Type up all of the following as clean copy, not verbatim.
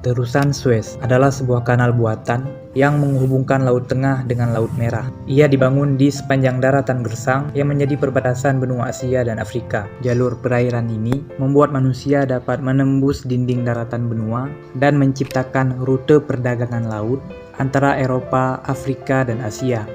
Terusan Suez adalah sebuah kanal buatan yang menghubungkan Laut Tengah dengan Laut Merah. Ia dibangun di sepanjang daratan gersang yang menjadi perbatasan benua Asia dan Afrika. Jalur perairan ini membuat manusia dapat menembus dinding daratan benua dan menciptakan rute perdagangan laut antara Eropa, Afrika, dan Asia.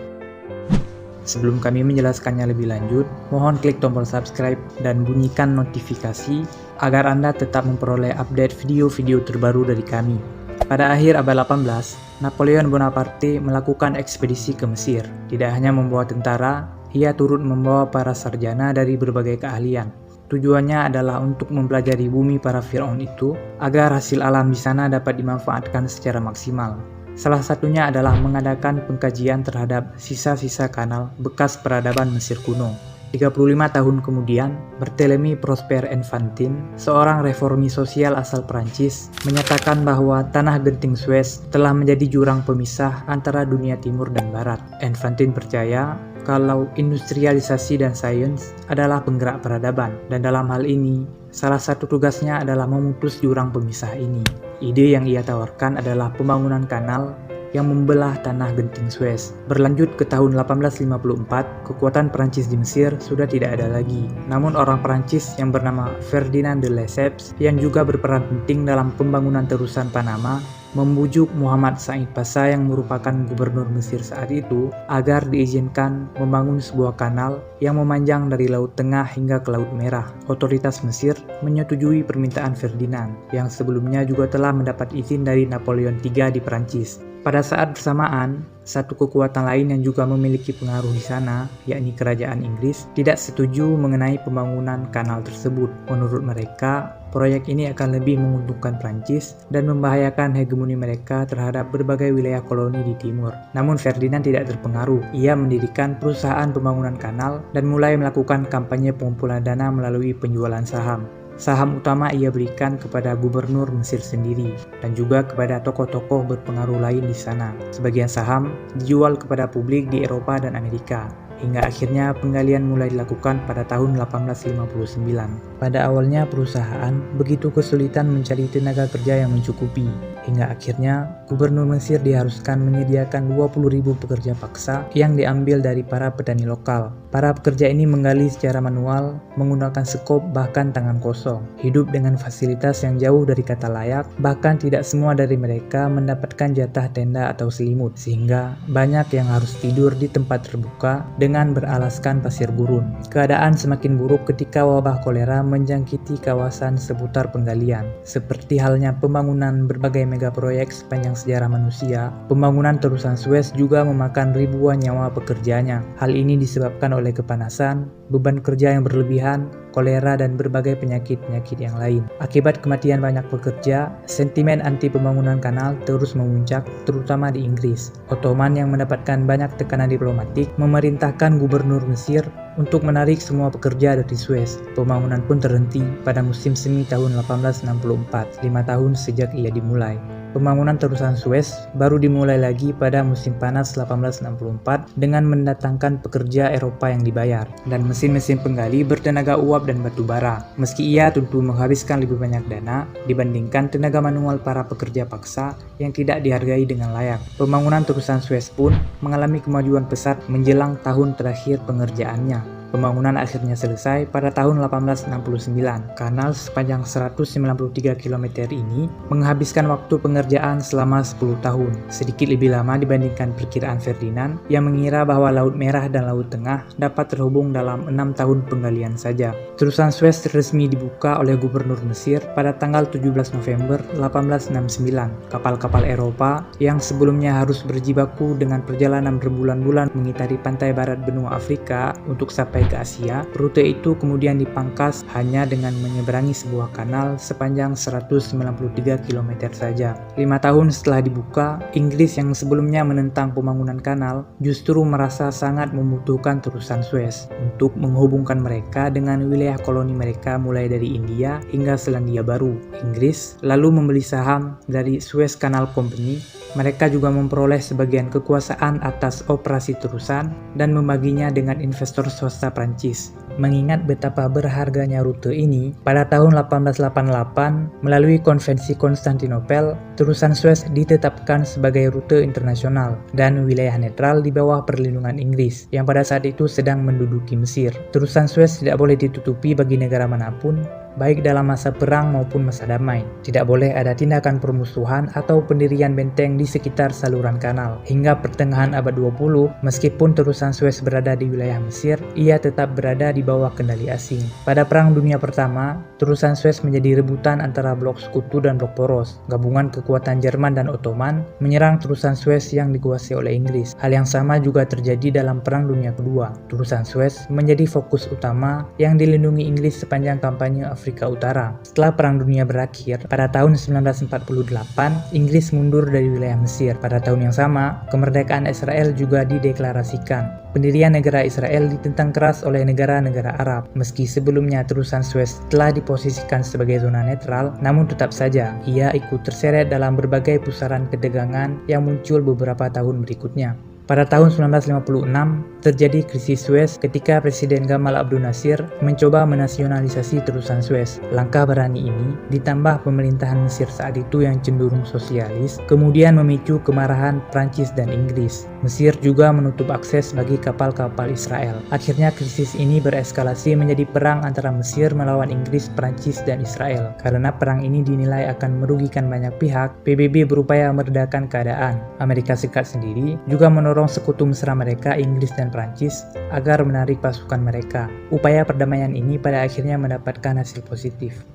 Sebelum kami menjelaskannya lebih lanjut, mohon klik tombol subscribe dan bunyikan notifikasi agar Anda tetap memperoleh update video-video terbaru dari kami. Pada akhir abad 18, Napoleon Bonaparte melakukan ekspedisi ke Mesir. Tidak hanya membawa tentara, ia turut membawa para sarjana dari berbagai keahlian. Tujuannya adalah untuk mempelajari bumi para Firaun itu agar hasil alam di sana dapat dimanfaatkan secara maksimal. Salah satunya adalah mengadakan pengkajian terhadap sisa-sisa kanal bekas peradaban Mesir kuno. 35 tahun kemudian, Barthélemy Prosper Enfantin, seorang reformi sosial asal Prancis, menyatakan bahwa tanah genting Suez telah menjadi jurang pemisah antara dunia timur dan barat. Enfantin percaya kalau industrialisasi dan sains adalah penggerak peradaban, dan dalam hal ini, salah satu tugasnya adalah memutus jurang pemisah ini. Ide yang ia tawarkan adalah pembangunan kanal yang membelah tanah genting Suez. Berlanjut ke tahun 1854, kekuatan Prancis di Mesir sudah tidak ada lagi. Namun orang Prancis yang bernama Ferdinand de Lesseps yang juga berperan penting dalam pembangunan terusan Panama membujuk Muhammad Said Pasha yang merupakan gubernur Mesir saat itu agar diizinkan membangun sebuah kanal yang memanjang dari Laut Tengah hingga ke Laut Merah. Otoritas Mesir menyetujui permintaan Ferdinand yang sebelumnya juga telah mendapat izin dari Napoleon III di Prancis. Pada saat bersamaan, satu kekuatan lain yang juga memiliki pengaruh di sana, yakni Kerajaan Inggris, tidak setuju mengenai pembangunan kanal tersebut. Menurut mereka, proyek ini akan lebih menguntungkan Prancis dan membahayakan hegemoni mereka terhadap berbagai wilayah koloni di timur. Namun Ferdinand tidak terpengaruh. Ia mendirikan perusahaan pembangunan kanal dan mulai melakukan kampanye pengumpulan dana melalui penjualan saham. Saham utama ia berikan kepada gubernur Mesir sendiri dan juga kepada tokoh-tokoh berpengaruh lain di sana. Sebagian saham dijual kepada publik di Eropa dan Amerika. Hingga akhirnya penggalian mulai dilakukan pada tahun 1859. Pada awalnya perusahaan begitu kesulitan mencari tenaga kerja yang mencukupi. Hingga akhirnya gubernur Mesir diharuskan menyediakan 20.000 pekerja paksa yang diambil dari para petani lokal. Para pekerja ini menggali secara manual, menggunakan sekop bahkan tangan kosong. Hidup dengan fasilitas yang jauh dari kata layak, bahkan tidak semua dari mereka mendapatkan jatah tenda atau selimut. Sehingga banyak yang harus tidur di tempat terbuka dengan beralaskan pasir gurun. Keadaan semakin buruk ketika wabah kolera menjangkiti kawasan seputar penggalian. Seperti halnya pembangunan berbagai megaproyek sepanjang sejarah manusia, pembangunan terusan Suez juga memakan ribuan nyawa pekerjanya. Hal ini disebabkan oleh kepanasan, beban kerja yang berlebihan, kolera, dan berbagai penyakit-penyakit yang lain. Akibat kematian banyak pekerja, sentimen anti pembangunan kanal terus memuncak, terutama di Inggris. Ottoman yang mendapatkan banyak tekanan diplomatik memerintahkan gubernur Mesir untuk menarik semua pekerja dari Suez. Pembangunan pun terhenti pada musim semi tahun 1864, 5 tahun sejak ia dimulai. Pembangunan terusan Suez baru dimulai lagi pada musim panas 1864 dengan mendatangkan pekerja Eropa yang dibayar dan mesin-mesin penggali bertenaga uap dan batu bara. Meski ia tentu menghabiskan lebih banyak dana dibandingkan tenaga manual para pekerja paksa yang tidak dihargai dengan layak. Pembangunan terusan Suez pun mengalami kemajuan pesat menjelang tahun terakhir pengerjaannya. Pembangunan akhirnya selesai pada tahun 1869. Kanal sepanjang 193 km ini menghabiskan waktu pengerjaan selama 10 tahun, sedikit lebih lama dibandingkan perkiraan Ferdinand yang mengira bahwa Laut Merah dan Laut Tengah dapat terhubung dalam 6 tahun penggalian saja. Terusan Suez resmi dibuka oleh gubernur Mesir pada tanggal 17 November 1869. Kapal-kapal Eropa yang sebelumnya harus berjibaku dengan perjalanan berbulan-bulan mengitari pantai barat benua Afrika untuk sampai ke Asia, rute itu kemudian dipangkas hanya dengan menyeberangi sebuah kanal sepanjang 193 km saja. 5 tahun setelah dibuka, Inggris yang sebelumnya menentang pembangunan kanal justru merasa sangat membutuhkan terusan Suez untuk menghubungkan mereka dengan wilayah koloni mereka mulai dari India hingga Selandia Baru. Inggris lalu membeli saham dari Suez Canal Company. Mereka juga memperoleh sebagian kekuasaan atas operasi terusan dan membaginya dengan investor swasta bangsa Prancis. Mengingat betapa berharganya rute ini, pada tahun 1888 melalui Konvensi Konstantinopel, terusan Suez ditetapkan sebagai rute internasional dan wilayah netral di bawah perlindungan Inggris yang pada saat itu sedang menduduki Mesir. Terusan Suez tidak boleh ditutupi bagi negara manapun, baik dalam masa perang maupun masa damai. Tidak boleh ada tindakan permusuhan atau pendirian benteng di sekitar saluran kanal. Hingga pertengahan abad 20, meskipun terusan Suez berada di wilayah Mesir, ia tetap berada di bawah kendali asing. Pada Perang Dunia Pertama, terusan Suez menjadi rebutan antara blok Sekutu dan blok Poros. Gabungan kekuatan Jerman dan Ottoman menyerang terusan Suez yang dikuasai oleh Inggris. Hal yang sama juga terjadi dalam Perang Dunia Kedua. Terusan Suez menjadi fokus utama yang dilindungi Inggris sepanjang kampanye Afrika Utara. Setelah Perang Dunia berakhir, pada tahun 1948, Inggris mundur dari wilayah Mesir. Pada tahun yang sama, kemerdekaan Israel juga dideklarasikan. Pendirian negara Israel ditentang keras oleh negara-negara Arab. Meski sebelumnya terusan Suez telah diposisikan sebagai zona netral, namun tetap saja ia ikut terseret dalam berbagai pusaran ketegangan yang muncul beberapa tahun berikutnya. Pada tahun 1956, terjadi krisis Suez ketika Presiden Gamal Abdel Nasir mencoba menasionalisasi terusan Suez. Langkah berani ini, ditambah pemerintahan Mesir saat itu yang cenderung sosialis, kemudian memicu kemarahan Prancis dan Inggris. Mesir juga menutup akses bagi kapal-kapal Israel. Akhirnya krisis ini bereskalasi menjadi perang antara Mesir melawan Inggris, Prancis, dan Israel. Karena perang ini dinilai akan merugikan banyak pihak, PBB berupaya meredakan keadaan. Amerika Serikat sendiri juga mendorong sekutu mesra mereka, Inggris dan Prancis, agar menarik pasukan mereka. Upaya perdamaian ini pada akhirnya mendapatkan hasil positif.